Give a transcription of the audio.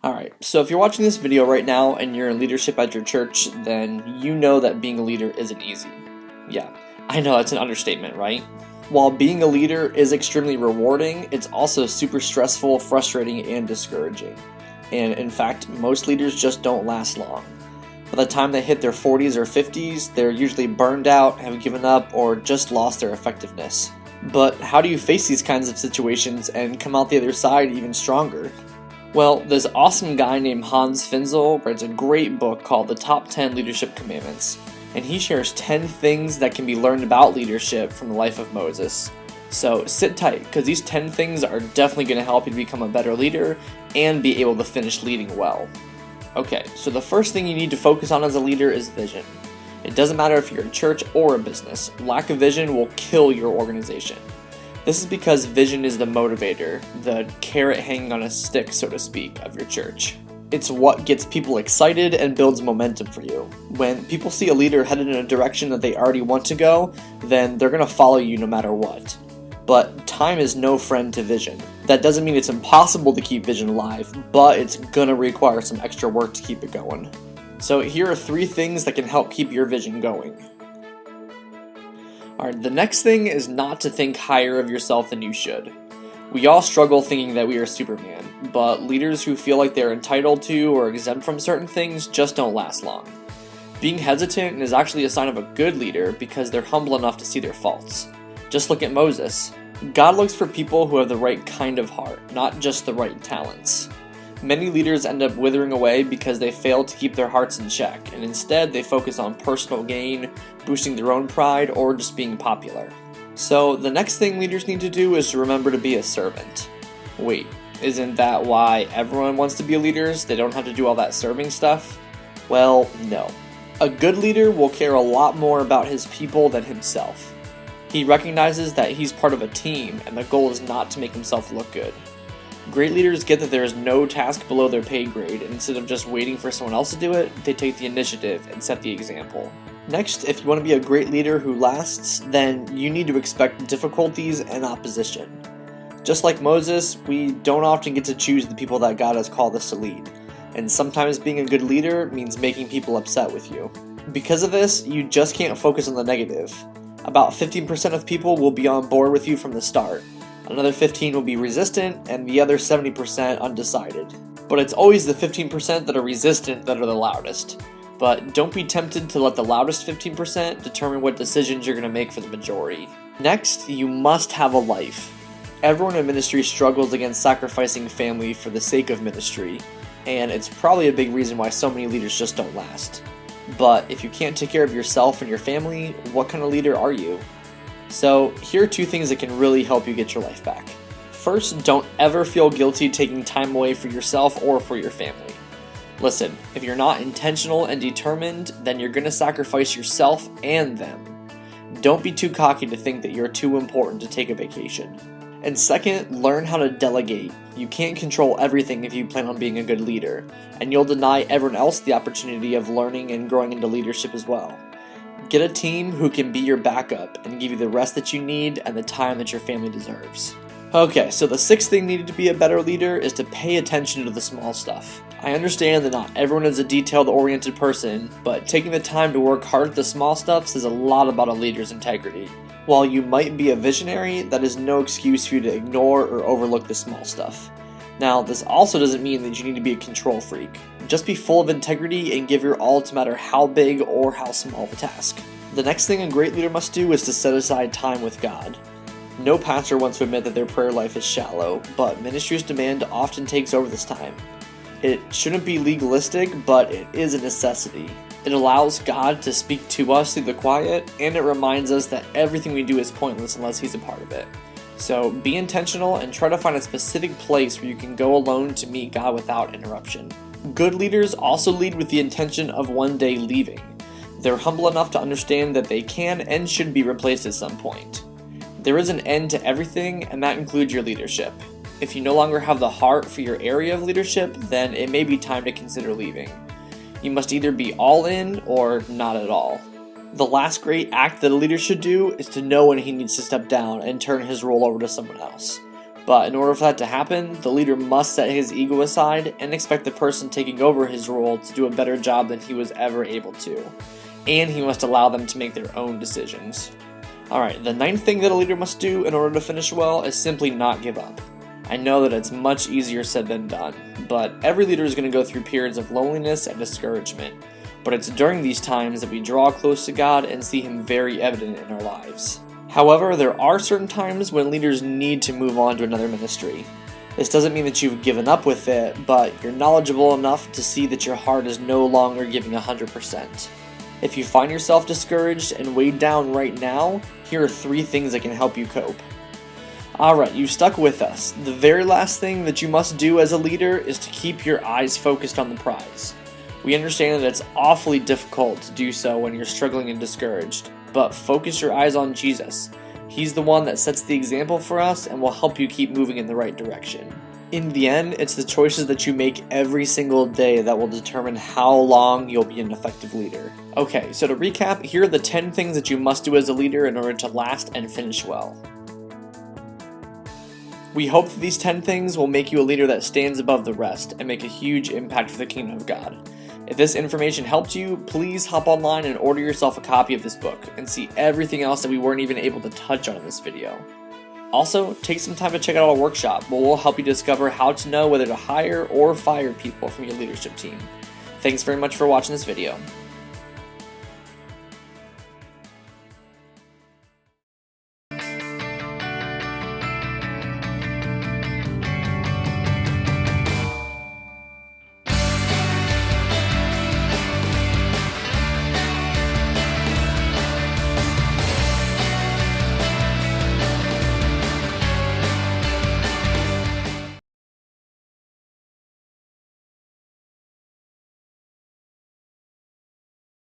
Alright, so if you're watching this video right now and you're in leadership at your church, then you know that being a leader isn't easy. Yeah, I know that's an understatement, right? While being a leader is extremely rewarding, it's also super stressful, frustrating, and discouraging. And in fact, most leaders just don't last long. By the time they hit their 40s or 50s, they're usually burned out, have given up, or just lost their effectiveness. But how do you face these kinds of situations and come out the other side even stronger? Well, this awesome guy named Finzel writes a great book called The Top 10 Leadership Commandments, and he shares 10 things that can be learned about leadership from the life of Moses. So sit tight, because these 10 things are definitely going to help you to become a better leader and be able to finish leading well. Okay, so the first thing you need to focus on as a leader is vision. It doesn't matter if you're a church or a business, lack of vision will kill your organization. This is because vision is the motivator, the carrot hanging on a stick, so to speak, of your church. It's what gets people excited and builds momentum for you. When people see a leader headed in a direction that they already want to go, then they're going to follow you no matter what. But time is no friend to vision. That doesn't mean it's impossible to keep vision alive, but it's going to require some extra work to keep it going. So here are 3 things that can help keep your vision going. Alright, the next thing is not to think higher of yourself than you should. We all struggle thinking that we are Superman, but leaders who feel like they're entitled to or exempt from certain things just don't last long. Being hesitant is actually a sign of a good leader because they're humble enough to see their faults. Just look at Moses. God looks for people who have the right kind of heart, not just the right talents. Many leaders end up withering away because they fail to keep their hearts in check, and instead they focus on personal gain, boosting their own pride, or just being popular. So the next thing leaders need to do is to remember to be a servant. Wait, isn't that why everyone wants to be leaders? They don't have to do all that serving stuff? Well, no. A good leader will care a lot more about his people than himself. He recognizes that he's part of a team, and the goal is not to make himself look good. Great leaders get that there is no task below their pay grade, and instead of just waiting for someone else to do it, they take the initiative and set the example. Next, if you want to be a great leader who lasts, then you need to expect difficulties and opposition. Just like Moses, we don't often get to choose the people that God has called us to lead, and sometimes being a good leader means making people upset with you. Because of this, you just can't focus on the negative. About 15% of people will be on board with you from the start. Another 15% will be resistant, and the other 70% undecided. But it's always the 15% that are resistant that are the loudest. But don't be tempted to let the loudest 15% determine what decisions you're going to make for the majority. Next, you must have a life. Everyone in ministry struggles against sacrificing family for the sake of ministry, and it's probably a big reason why so many leaders just don't last. But if you can't take care of yourself and your family, what kind of leader are you? So here are 2 things that can really help you get your life back. First, don't ever feel guilty taking time away for yourself or for your family. Listen, if you're not intentional and determined, then you're going to sacrifice yourself and them. Don't be too cocky to think that you're too important to take a vacation. And second, learn how to delegate. You can't control everything if you plan on being a good leader, and you'll deny everyone else the opportunity of learning and growing into leadership as well. Get a team who can be your backup and give you the rest that you need and the time that your family deserves. Okay, so the 6th thing needed to be a better leader is to pay attention to the small stuff. I understand that not everyone is a detailed-oriented person, but taking the time to work hard at the small stuff says a lot about a leader's integrity. While you might be a visionary, that is no excuse for you to ignore or overlook the small stuff. Now, this also doesn't mean that you need to be a control freak. Just be full of integrity and give your all to matter how big or how small the task. The next thing a great leader must do is to set aside time with God. No pastor wants to admit that their prayer life is shallow, but ministry's demand often takes over this time. It shouldn't be legalistic, but it is a necessity. It allows God to speak to us through the quiet, and it reminds us that everything we do is pointless unless He's a part of it. So be intentional and try to find a specific place where you can go alone to meet God without interruption. Good leaders also lead with the intention of one day leaving. They're humble enough to understand that they can and should be replaced at some point. There is an end to everything, and that includes your leadership. If you no longer have the heart for your area of leadership, then it may be time to consider leaving. You must either be all in or not at all. The last great act that a leader should do is to know when he needs to step down and turn his role over to someone else. But in order for that to happen, the leader must set his ego aside and expect the person taking over his role to do a better job than he was ever able to. And he must allow them to make their own decisions. Alright, the ninth thing that a leader must do in order to finish well is simply not give up. I know that it's much easier said than done, but every leader is going to go through periods of loneliness and discouragement. But it's during these times that we draw close to God and see Him very evident in our lives. However, there are certain times when leaders need to move on to another ministry. This doesn't mean that you've given up with it, but you're knowledgeable enough to see that your heart is no longer giving 100%. If you find yourself discouraged and weighed down right now, here are 3 things that can help you cope. Alright, you stuck with us. The very last thing that you must do as a leader is to keep your eyes focused on the prize. We understand that it's awfully difficult to do so when you're struggling and discouraged, but focus your eyes on Jesus. He's the one that sets the example for us and will help you keep moving in the right direction. In the end, it's the choices that you make every single day that will determine how long you'll be an effective leader. Okay, so to recap, here are the 10 things that you must do as a leader in order to last and finish well. We hope that these 10 things will make you a leader that stands above the rest and make a huge impact for the kingdom of God. If this information helped you, please hop online and order yourself a copy of this book and see everything else that we weren't even able to touch on in this video. Also, take some time to check out our workshop where we'll help you discover how to know whether to hire or fire people from your leadership team. Thanks very much for watching this video.